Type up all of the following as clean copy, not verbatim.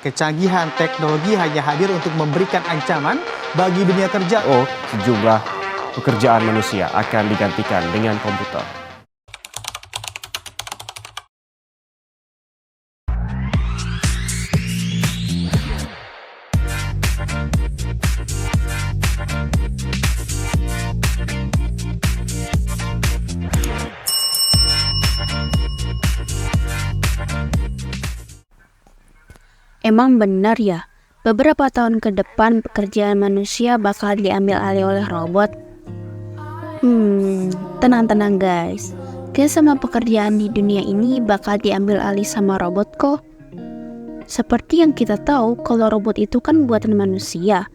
Kecanggihan teknologi hanya hadir untuk memberikan ancaman bagi dunia kerja. Sejumlah pekerjaan manusia akan digantikan dengan komputer. Emang benar ya, beberapa tahun ke depan pekerjaan manusia bakal diambil alih oleh robot? Tenang-tenang guys, gak semua pekerjaan di dunia ini bakal diambil alih sama robot kok. Seperti yang kita tahu, kalau robot itu kan buatan manusia,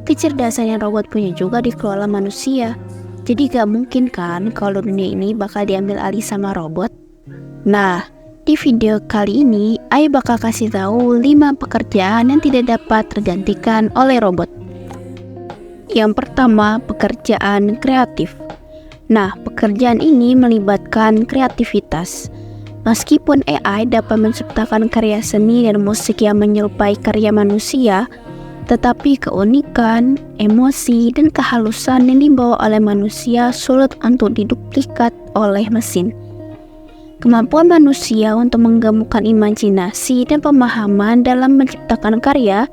kecerdasan yang robot punya juga dikelola manusia. Jadi gak mungkin kan kalau dunia ini bakal diambil alih sama robot. Nah, di video kali ini, Ai bakal kasih tahu 5 pekerjaan yang tidak dapat tergantikan oleh robot. Yang pertama, pekerjaan kreatif. Nah, pekerjaan ini melibatkan kreativitas. Meskipun AI dapat menciptakan karya seni dan musik yang menyerupai karya manusia, tetapi keunikan, emosi, dan kehalusan yang dibawa oleh manusia sulit untuk diduplikat oleh mesin. Kemampuan manusia untuk menggemukkan imajinasi dan pemahaman dalam menciptakan karya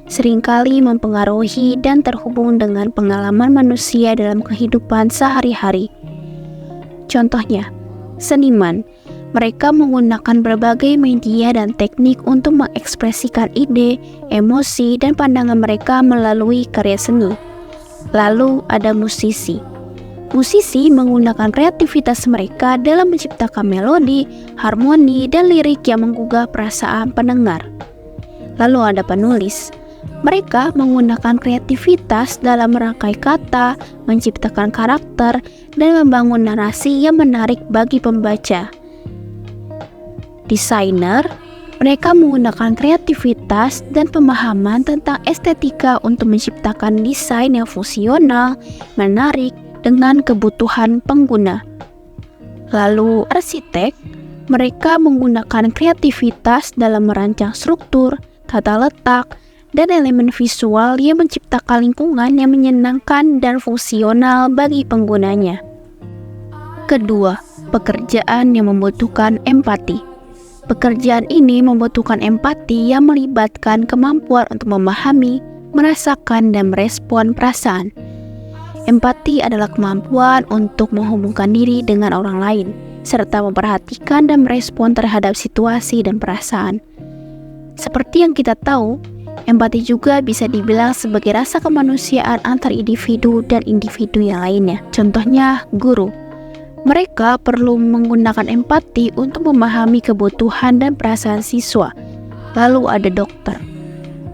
seringkali mempengaruhi dan terhubung dengan pengalaman manusia dalam kehidupan sehari-hari. Contohnya, seniman. Mereka menggunakan berbagai media dan teknik untuk mengekspresikan ide, emosi, dan pandangan mereka melalui karya seni. Lalu ada musisi. Musisi menggunakan kreativitas mereka dalam menciptakan melodi, harmoni, dan lirik yang menggugah perasaan pendengar. Lalu ada penulis. Mereka menggunakan kreativitas dalam merangkai kata, menciptakan karakter, dan membangun narasi yang menarik bagi pembaca. Desainer. Mereka menggunakan kreativitas dan pemahaman tentang estetika untuk menciptakan desain yang fungsional, menarik, dengan kebutuhan pengguna. Lalu arsitek, mereka menggunakan kreativitas dalam merancang struktur, tata letak, dan elemen visual yang menciptakan lingkungan yang menyenangkan dan fungsional bagi penggunanya. Kedua, pekerjaan yang membutuhkan empati. Pekerjaan ini membutuhkan empati yang melibatkan kemampuan untuk memahami, merasakan, dan merespon perasaan. Empati adalah kemampuan untuk menghubungkan diri dengan orang lain, serta memperhatikan dan merespon terhadap situasi dan perasaan. Seperti yang kita tahu, empati juga bisa dibilang sebagai rasa kemanusiaan antar individu dan individu yang lainnya. Contohnya, guru. Mereka perlu menggunakan empati untuk memahami kebutuhan dan perasaan siswa. Lalu ada dokter.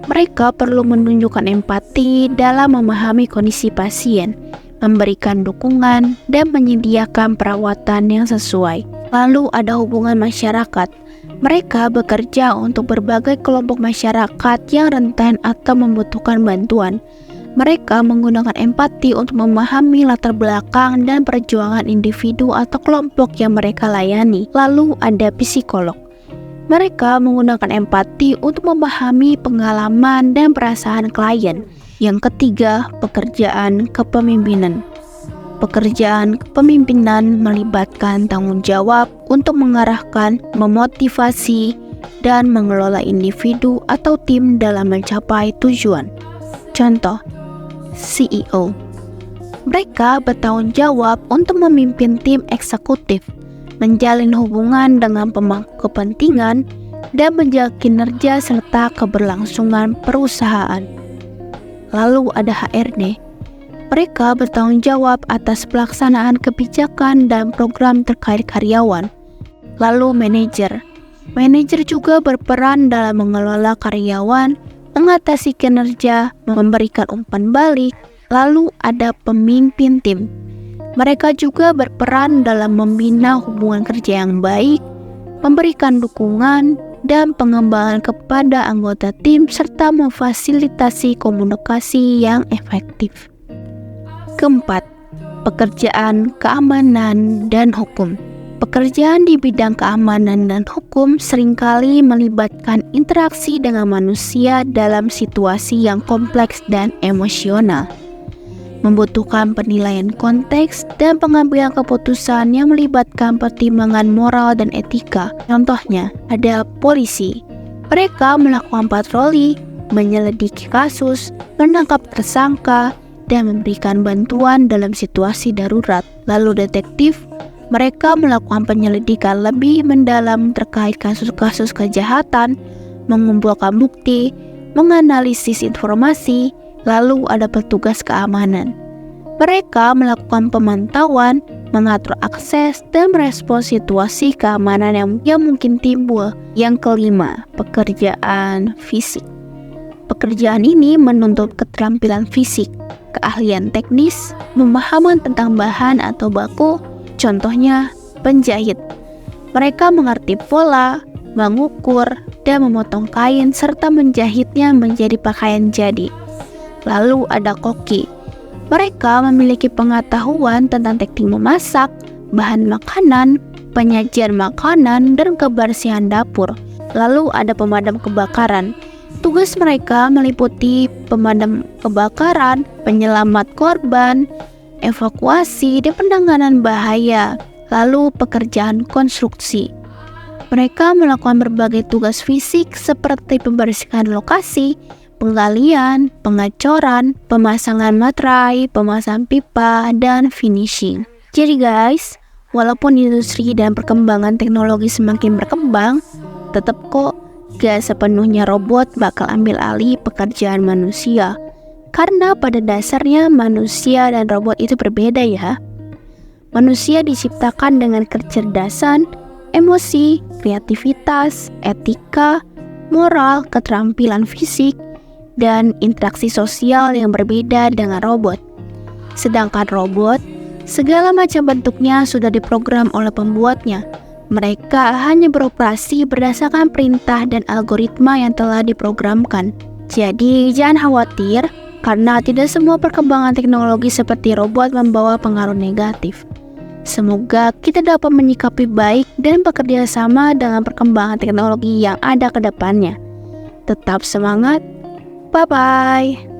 Mereka perlu menunjukkan empati dalam memahami kondisi pasien, memberikan dukungan, dan menyediakan perawatan yang sesuai. Lalu ada hubungan masyarakat. Mereka bekerja untuk berbagai kelompok masyarakat yang rentan atau membutuhkan bantuan. Mereka menggunakan empati untuk memahami latar belakang dan perjuangan individu atau kelompok yang mereka layani. Lalu ada psikolog. Mereka menggunakan empati untuk memahami pengalaman dan perasaan klien. Yang ketiga, pekerjaan kepemimpinan. Pekerjaan kepemimpinan melibatkan tanggung jawab untuk mengarahkan, memotivasi, dan mengelola individu atau tim dalam mencapai tujuan. Contoh, CEO. Mereka bertanggung jawab untuk memimpin tim eksekutif, menjalin hubungan dengan pemangku kepentingan, dan menjaga kinerja serta keberlangsungan perusahaan. Lalu ada HRD. Mereka bertanggung jawab atas pelaksanaan kebijakan dan program terkait karyawan. Lalu manajer. Manajer juga berperan dalam mengelola karyawan, mengatasi kinerja, memberikan umpan balik. Lalu ada pemimpin tim. Mereka juga berperan dalam membina hubungan kerja yang baik, memberikan dukungan dan pengembangan kepada anggota tim, serta memfasilitasi komunikasi yang efektif. Keempat, pekerjaan keamanan dan hukum. Pekerjaan di bidang keamanan dan hukum seringkali melibatkan interaksi dengan manusia dalam situasi yang kompleks dan emosional, membutuhkan penilaian konteks dan pengambilan keputusan yang melibatkan pertimbangan moral dan etika. Contohnya, ada polisi. Mereka melakukan patroli, menyelidiki kasus, menangkap tersangka, dan memberikan bantuan dalam situasi darurat. Lalu detektif, mereka melakukan penyelidikan lebih mendalam terkait kasus-kasus kejahatan, mengumpulkan bukti, menganalisis informasi, lalu ada petugas keamanan. Mereka melakukan pemantauan, mengatur akses, dan merespons situasi keamanan yang mungkin timbul. Yang kelima, pekerjaan fisik. Pekerjaan ini menuntut keterampilan fisik, keahlian teknis, pemahaman tentang bahan atau baku. Contohnya, penjahit. Mereka mengerti pola, mengukur, dan memotong kain serta menjahitnya menjadi pakaian jadi. Lalu ada koki. Mereka memiliki pengetahuan tentang teknik memasak, bahan makanan, penyajian makanan, dan kebersihan dapur. Lalu ada pemadam kebakaran. Tugas mereka meliputi pemadam kebakaran, penyelamat korban, evakuasi, dan penanganan bahaya. Lalu pekerjaan konstruksi. Mereka melakukan berbagai tugas fisik seperti pembersihan lokasi, penggalian, pengecoran, pemasangan materai, pemasangan pipa, dan finishing. Jadi guys, walaupun industri dan perkembangan teknologi semakin berkembang, tetap kok gak sepenuhnya robot bakal ambil alih pekerjaan manusia. Karena pada dasarnya manusia dan robot itu berbeda ya. Manusia diciptakan dengan kecerdasan, emosi, kreativitas, etika, moral, keterampilan fisik, dan interaksi sosial yang berbeda dengan robot. Sedangkan robot, segala macam bentuknya sudah diprogram oleh pembuatnya. Mereka hanya beroperasi berdasarkan perintah dan algoritma yang telah diprogramkan. Jadi jangan khawatir, karena tidak semua perkembangan teknologi seperti robot membawa pengaruh negatif. Semoga kita dapat menyikapi baik dan bekerja sama dengan perkembangan teknologi yang ada ke depannya. Tetap semangat, bye-bye!